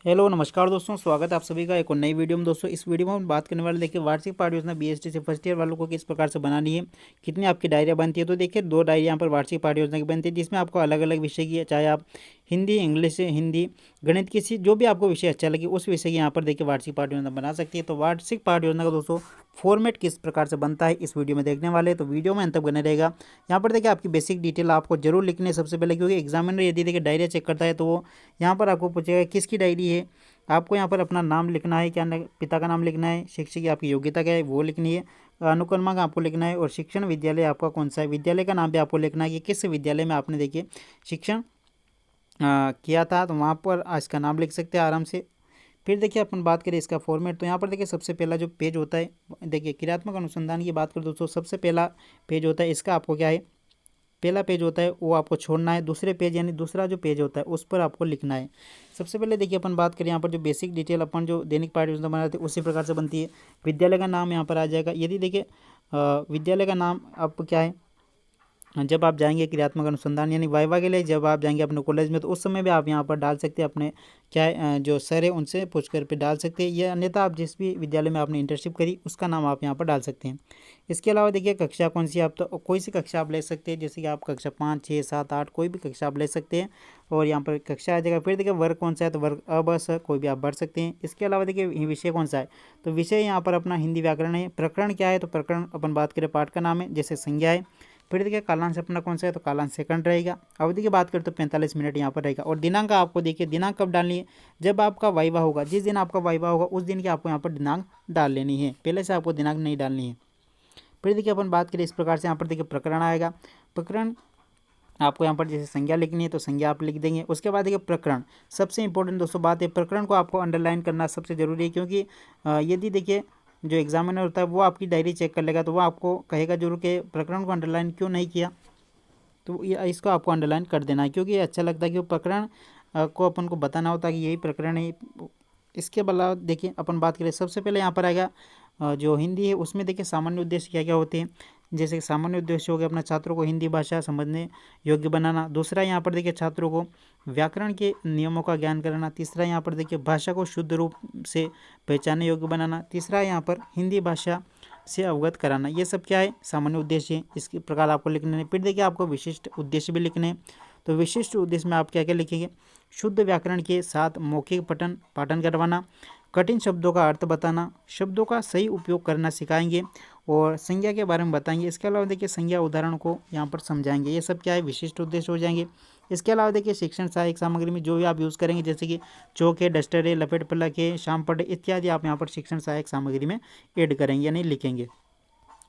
Hello नमस्कार दोस्तों, स्वागत है आप सभी का एक और नई वीडियो में। दोस्तों इस वीडियो में हम बात करने वाले देखिए वार्षिक पाठ योजना बीएसटी से फर्स्ट ईयर वालों को किस प्रकार से बनानी है, कितनी आपकी डायरिया बनती है। तो देखिए 2 डायरी यहाँ पर वार्षिक पाठ योजना की बनती है, जिसमें आपको अलग अलग विषय की, चाहे आप हिंदी, इंग्लिश, हिंदी, गणित, किसी जो भी आपको विषय अच्छा लगे उस विषय की यहाँ पर देखिए वार्षिक पाठ योजना बना सकती है। तो वार्षिक पाठ योजना का दोस्तों फॉर्मेट किस प्रकार से बनता है इस वीडियो में देखने वाले हैं, तो वीडियो में अंत तक बने रहेगा। यहाँ पर देखिए आपकी बेसिक डिटेल आपको जरूर लिखनी है सबसे पहले, क्योंकि एग्जामिनर यदि देखिए डायरिया चेक करता है तो वो यहाँ पर आपको पूछेगा किसकी डायरी है। आपको यहाँ पर अपना नाम लिखना है, क्या पिता का नाम लिखना है, शिक्षक की आपकी योग्यता क्या है वो लिखनी है, अनुक्रमांक आपको लिखना है, और शिक्षण विद्यालय आपका कौन सा है, विद्यालय का नाम भी आपको लिखना है कि किस विद्यालय में आपने देखिए शिक्षण किया था, तो वहाँ पर इसका नाम लिख सकते हैं आराम से। फिर देखिए अपन बात करें इसका फॉर्मेट, तो यहाँ पर देखिए सबसे पहला जो पेज होता है, देखिए क्रियात्मक अनुसंधान की बात करें दोस्तों, सबसे पहला पेज होता है इसका आपको क्या है, पहला पेज होता है वो आपको छोड़ना है, दूसरे पेज यानी दूसरा जो पेज होता है उस पर आपको लिखना है। सबसे पहले देखिए अपन बात करें यहाँ पर जो बेसिक डिटेल अपन जो दैनिक पाठ्य योजना बनाते हैं उसी प्रकार से बनती है। विद्यालय का नाम यहाँ पर आ जाएगा। यदि देखिए विद्यालय का नाम आप क्या है, जब आप जाएंगे क्रियात्मक अनुसंधान यानी वाइवा के लिए जब आप जाएंगे अपने कॉलेज में, तो उस समय भी आप यहाँ पर डाल सकते हैं अपने क्या है जो सर है उनसे पूछ कर पे डाल सकते हैं, या अन्यथा आप जिस भी विद्यालय में आपने इंटर्नशिप करी उसका नाम आप यहाँ पर डाल सकते हैं। इसके अलावा देखिए कक्षा कौन सी आप, तो कोई सी कक्षा आप ले सकते हैं, जैसे कि आप कक्षा 5, 6, 7, 8 कोई भी कक्षा आप ले सकते हैं, और यहाँ पर कक्षा आ जाएगा। फिर देखिए वर्ग कौन सा है, तो वर्ग अ ब स कोई भी आप भर सकते हैं। इसके अलावा देखिए विषय कौन सा है, तो विषय यहाँ पर अपना हिंदी व्याकरण है। प्रकरण क्या है, तो प्रकरण अपन बात करें पाठ का नाम है, जैसे संज्ञा है। फिर देखिए कालांश अपना कौन सा है, तो कालांश सेकंड रहेगा। अवधि की बात करें तो 45 मिनट यहाँ पर रहेगा। और दिनांक आपको देखिए दिनांक कब डालनी है, जब आपका वाइवा होगा, जिस दिन आपका वाइवा होगा उस दिन की आपको यहाँ पर दिनांक डाल लेनी है, पहले से आपको दिनांक नहीं डालनी है। फिर देखिए अपन बात करें इस प्रकार से, यहाँ पर देखिए प्रकरण आएगा। प्रकरण आपको यहाँ पर जैसे संज्ञा लिखनी है तो संज्ञा आप लिख देंगे। उसके बाद देखिए प्रकरण, सबसे इंपॉर्टेंट दोस्तों बात है, प्रकरण को आपको अंडरलाइन करना सबसे जरूरी है, क्योंकि यदि देखिए जो एग्जामिनर होता है वो आपकी डायरी चेक कर लेगा तो वो आपको कहेगा जरूर कि प्रकरण को अंडरलाइन क्यों नहीं किया, तो ये इसको आपको अंडरलाइन कर देना है, क्योंकि ये अच्छा लगता है कि वो प्रकरण को अपन को बताना होता है कि यही प्रकरण है। इसके अलावा देखिए अपन बात करें, सबसे पहले यहाँ पर आएगा जो हिंदी है उसमें देखिए सामान्य उद्देश्य क्या क्या होते हैं। जैसे कि सामान्य उद्देश्य हो गया अपना छात्रों को हिंदी भाषा समझने योग्य बनाना। दूसरा यहाँ पर देखिए छात्रों को व्याकरण के नियमों का ज्ञान कराना। तीसरा यहाँ पर देखिए भाषा को शुद्ध रूप से पहचानने योग्य बनाना। तीसरा यहाँ पर हिंदी भाषा से अवगत कराना। ये सब क्या है, सामान्य उद्देश्य है, इसके प्रकार आपको लिखने हैं। फिर देखिए आपको विशिष्ट उद्देश्य भी लिखने हैं, तो विशिष्ट उद्देश्य में आप क्या क्या लिखेंगे, शुद्ध व्याकरण के साथ मौखिक पठन पाठन करवाना, कठिन शब्दों का अर्थ बताना, शब्दों का सही उपयोग करना सिखाएंगे, और संज्ञा के बारे में बताएंगे। इसके अलावा देखिए संज्ञा उदाहरण को यहाँ पर समझाएंगे। ये सब क्या है, विशिष्ट उद्देश्य हो जाएंगे। इसके अलावा देखिए शिक्षण सहायक सामग्री में जो भी आप यूज़ करेंगे, जैसे कि चौक है, डस्टर है, लपेट फलक है, शामपट इत्यादि आप यहाँ पर शिक्षण सहायक सामग्री में ऐड करेंगे यानी लिखेंगे।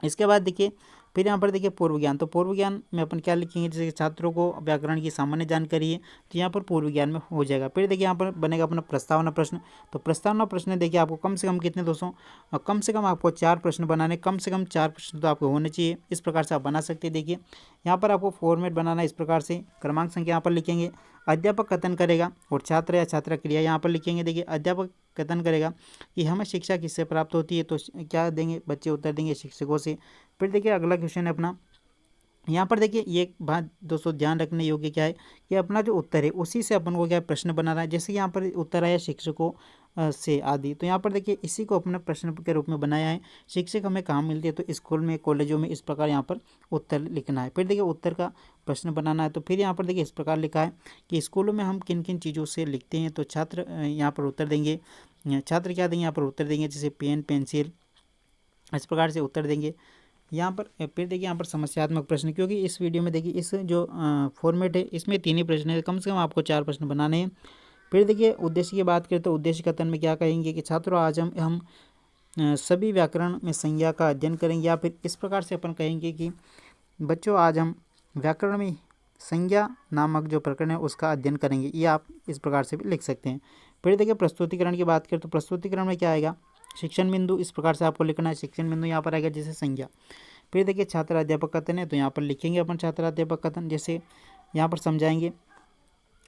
इसके बाद देखिए फिर यहाँ पर देखिए पूर्व ज्ञान, तो पूर्व ज्ञान में अपन क्या लिखेंगे, जैसे कि छात्रों को व्याकरण की सामान्य जानकारी है तो यहाँ पर पूर्व ज्ञान में हो जाएगा। फिर देखिए यहाँ पर बनेगा अपना प्रस्तावना प्रश्न, तो प्रस्तावना प्रश्न देखिए आपको कम से कम कितने दोस्तों, कम से कम आपको 4 प्रश्न बनाने, कम से कम 4 प्रश्न तो आपको होने चाहिए। इस प्रकार से आप बना सकते हैं। देखिए यहाँ पर आपको फॉर्मेट बनाना इस प्रकार से, क्रमांक संख्या यहाँ पर लिखेंगे, अध्यापक कथन करेगा और छात्र या छात्रा क्रिया यहाँ पर लिखेंगे। देखिए अध्यापक कथन करेगा कि हमें शिक्षा किससे प्राप्त होती है, तो क्या देंगे, बच्चे उत्तर देंगे शिक्षकों से। फिर देखिए अगला क्वेश्चन है अपना, यहाँ पर देखिए ये बात दोस्तों ध्यान रखने योग्य क्या है कि अपना जो उत्तर है उसी से अपन को क्या प्रश्न बनाना है। जैसे यहाँ पर उत्तर आया शिक्षकों से आदि, तो यहाँ पर देखिए इसी को अपने प्रश्न के रूप में बनाया है। शिक्षक हमें कहाँ मिलती है, तो स्कूल में, कॉलेजों में, इस प्रकार यहाँ पर उत्तर लिखना है। फिर देखिए उत्तर का प्रश्न बनाना है, तो फिर यहाँ पर देखिए इस प्रकार लिखा है कि स्कूलों में हम किन किन चीज़ों से लिखते हैं, तो छात्र यहाँ पर उत्तर देंगे, छात्र क्या देंगे, यहाँ पर उत्तर देंगे जैसे पेन, पेंसिल, इस प्रकार से उत्तर देंगे। यहाँ पर फिर देखिए यहाँ पर समस्यात्मक प्रश्न, क्योंकि इस वीडियो में देखिए इस जो फॉर्मेट है इसमें 3 ही प्रश्न है, कम से कम आपको 4 प्रश्न बनाने हैं। फिर देखिए उद्देश्य की बात करें तो उद्देश्य कथन में क्या कहेंगे कि छात्रों आज हम सभी व्याकरण में संज्ञा का अध्ययन करेंगे, या फिर इस प्रकार से अपन कहेंगे कि बच्चों आज हम व्याकरण में संज्ञा नामक जो प्रकरण है उसका अध्ययन करेंगे। ये आप इस प्रकार से भी लिख सकते हैं। फिर देखिए प्रस्तुतिकरण की बात करें तो प्रस्तुतिकरण में क्या आएगा, शिक्षण बिंदु, इस प्रकार से आपको लिखना है। शिक्षण बिंदु यहाँ पर आएगा जैसे संज्ञा। फिर देखिए छात्र अध्यापक कथन है, तो यहाँ पर लिखेंगे अपन छात्र अध्यापक कथन, जैसे यहाँ पर समझाएंगे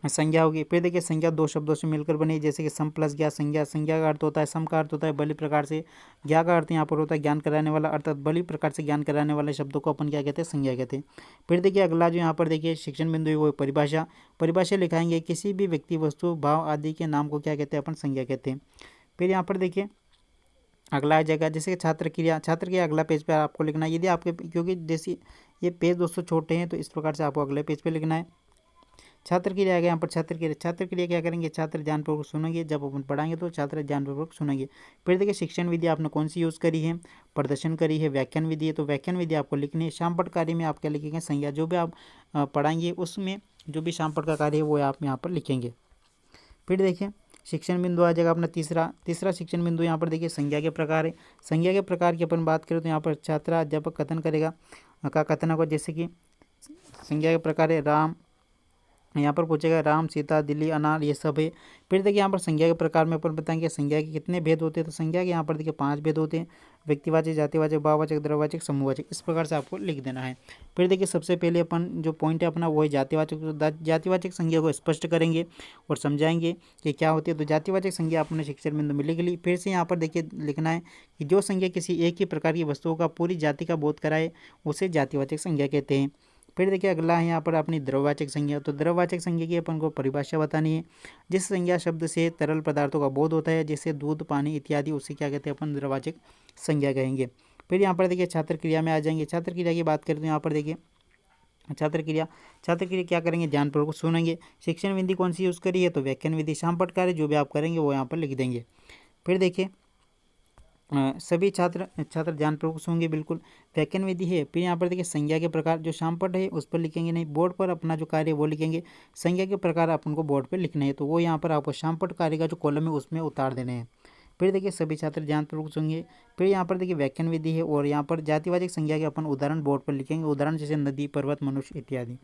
संज्ञा होगी। फिर देखिए संज्ञा दो शब्दों से मिलकर बनी, जैसे कि सम प्लस ज्ञा संज्ञा। संज्ञा का अर्थ होता है सम, का अर्थ होता है बली प्रकार से, ज्ञा का अर्थ यहाँ पर होता है ज्ञान कराने वाला, अर्थात बली प्रकार से ज्ञान कराने वाले शब्दों को अपन क्या कहते हैं, संज्ञा कहते हैं। फिर देखिए अगला जो यहाँ पर देखिए शिक्षण बिंदु है वो परिभाषा। परिभाषा लिखाएंगे, किसी भी व्यक्ति वस्तु भाव आदि के नाम को क्या कहते हैं, अपन संज्ञा कहते हैं। फिर यहाँ पर देखिए अगला आ जाएगा जैसे कि छात्र क्रिया। छात्र क्रिया अगला पेज पे आपको लिखना है, यदि आपके, क्योंकि जैसे ये पेज दोस्तों छोटे हैं तो इस प्रकार से आपको अगले पेज पे लिखना है। छात्र क्रिया आ गया यहाँ पर। छात्र क्रिया, छात्र क्रिया क्या करेंगे, छात्र ध्यानपूर्वक सुनेंगे, जब अपन पढ़ाएंगे तो छात्र ध्यानपूर्वक सुनेंगे। फिर देखिए शिक्षण विधि आपने कौन सी यूज़ करी है, प्रदर्शन करी है, व्याख्यान विधि है, तो व्याख्यान विधि आपको लिखनी है। शामपट कार्य में आप क्या लिखेंगे, संज्ञा। जो भी आप पढ़ाएंगे उसमें जो भी शामपट का कार्य है वो आप यहाँ पर लिखेंगे। फिर देखिए शिक्षण बिंदु आ जाएगा अपना तीसरा शिक्षण बिंदु यहाँ पर देखिए संज्ञा के प्रकार है। संज्ञा के प्रकार की अपन बात करें तो यहाँ पर छात्र अध्यापक कथन करेगा का कथन होगा, जैसे कि संज्ञा के प्रकार है राम, यहाँ पर पूछेगा राम सीता दिल्ली अनार, ये सब है। फिर देखिए यहाँ पर संज्ञा के प्रकार में अपन बताएंगे संज्ञा के कितने भेद होते हैं, तो संज्ञा के यहाँ पर देखिए 5 भेद होते हैं, व्यक्तिवाचक, जातिवाचक, भाववाचक, द्रव्यवाचक, समूहवाचक, इस प्रकार से आपको लिख देना है। फिर देखिए सबसे पहले अपन जो पॉइंट है अपना वो है जातिवाचक। तो जातिवाचक संज्ञा को स्पष्ट करेंगे और समझाएंगे कि क्या होती है। तो जातिवाचक संज्ञा अपने शिक्षण बिंदु में लिख ली। फिर से यहाँ पर देखिए लिखना है कि जो संज्ञा किसी एक ही प्रकार की वस्तुओं का पूरी जाति का बोध कराए उसे जातिवाचक संज्ञा कहते हैं। फिर देखिए अगला है यहाँ पर अपनी द्रव्यवाचक संज्ञा। तो द्रव्यवाचक संज्ञा की अपन को परिभाषा बतानी है। जिस संज्ञा शब्द से तरल पदार्थों का बोध होता है, जैसे दूध पानी इत्यादि, उसे क्या कहते हैं, अपन द्रव्यवाचक संज्ञा कहेंगे। फिर यहाँ पर देखिए छात्र क्रिया में आ जाएंगे। छात्र क्रिया की बात करें तो यहाँ पर देखिए छात्र क्रिया क्या करेंगे, ध्यानपूर्वक सुनेंगे। शिक्षण विधि कौन सी यूज़ करी है, तो व्याख्यान विधि। शामपट कार्य जो भी आप करेंगे वो यहाँ पर लिख देंगे। फिर देखिए सभी छात्र ध्यानपूर्वक सुनेंगे बिल्कुल। व्याख्यान विधि है। फिर यहाँ पर देखिए संज्ञा के प्रकार, जो शामपट है उस पर लिखेंगे नहीं, बोर्ड पर अपना जो कार्य है वो लिखेंगे। संज्ञा के प्रकार अपन को बोर्ड पर लिखने हैं, तो वो यहाँ पर आपको शामपट कार्य का जो कॉलम है उसमें उतार देने हैं। फिर देखिए सभी छात्र ध्यानपूर्वक सुनेंगे। फिर यहाँ पर देखिए व्याख्यान विधि है और यहाँ पर जातिवाचक संज्ञा के अपन उदाहरण बोर्ड पर लिखेंगे, उदाहरण जैसे नदी, पर्वत, मनुष्य इत्यादि।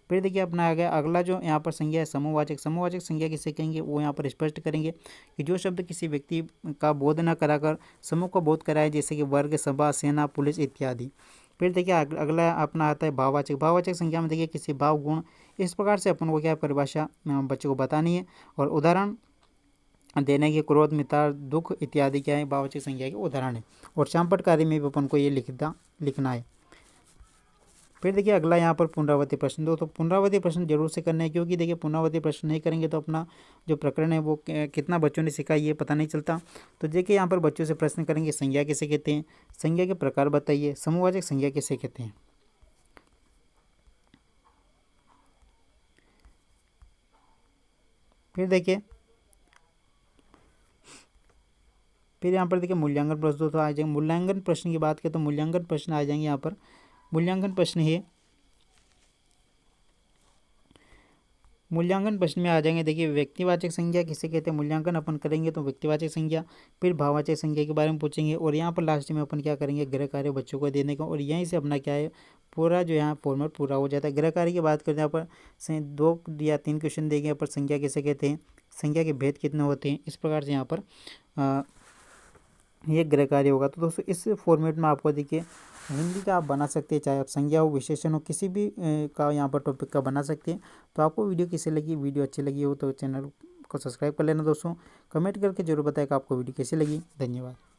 फिर देखिए अपना आ गया अगला जो यहाँ पर संज्ञा है समूहवाचक। समूहवाचक संज्ञा किसे कहेंगे वो यहाँ पर स्पष्ट करेंगे कि जो शब्द किसी व्यक्ति का बोध न कराकर समूह को बोध कराए, जैसे कि वर्ग, सभा, सेना, पुलिस इत्यादि। फिर देखिए अगला अपना आता है भाववाचक। भाववाचक संज्ञा में देखिए किसी भाव, गुण, इस प्रकार से अपन को क्या परिभाषा बच्चों को बतानी है और उदाहरण देने के, क्रोध, मित्रता, दुख इत्यादि क्या है, भाववाचक संज्ञा के उदाहरण है। और शामपट कार्य में भी अपन को ये लिखना है। फिर देखिए अगला यहाँ पर पुनरावृत्ति प्रश्न दो। तो पुनरावृत्ति प्रश्न जरूर से करना है, क्योंकि देखिए पुनरावृत्ति प्रश्न नहीं करेंगे तो अपना जो प्रकरण है वो कितना बच्चों ने सीखा ये पता नहीं चलता। तो देखिए यहाँ पर बच्चों से प्रश्न करेंगे संज्ञा किसे कहते हैं, संज्ञा के प्रकार बताइए, समूहवाचक संज्ञा किसे कहते हैं। फिर यहाँ पर देखिए मूल्यांकन प्रश्न तो आ जाएंगे। मूल्यांकन प्रश्न की बात करें तो मूल्यांकन प्रश्न आ जाएंगे। यहाँ पर मूल्यांकन प्रश्न है, मूल्यांकन प्रश्न में आ जाएंगे। देखिए व्यक्तिवाचक संज्ञा किसे कहते हैं, मूल्यांकन अपन करेंगे तो व्यक्तिवाचक संज्ञा। फिर भाववाचक संज्ञा के बारे में पूछेंगे और यहाँ पर लास्ट में अपन क्या करेंगे, गृह कार्य बच्चों को देने का। और यहीं से अपना क्या है पूरा जो यहाँ फॉर्मेट पूरा हो जाता है। गृह कार्य की बात करते हैं यहाँ पर 2 या 3 क्वेश्चन देंगे। यहाँ पर संज्ञा किसे कहते हैं, संज्ञा के भेद कितने होते हैं, इस प्रकार से यहाँ पर ये गृह कार्य होगा। तो दोस्तों इस फॉर्मेट में आपको देखिए हिंदी का आप बना सकते हैं, चाहे आप संज्ञा हो, विशेषण हो, किसी भी का यहाँ पर टॉपिक का बना सकते हैं। तो आपको वीडियो कैसे लगी, वीडियो अच्छी लगी हो तो चैनल को सब्सक्राइब कर लेना दोस्तों। कमेंट करके जरूर बताएं कि आपको वीडियो कैसी लगी। धन्यवाद।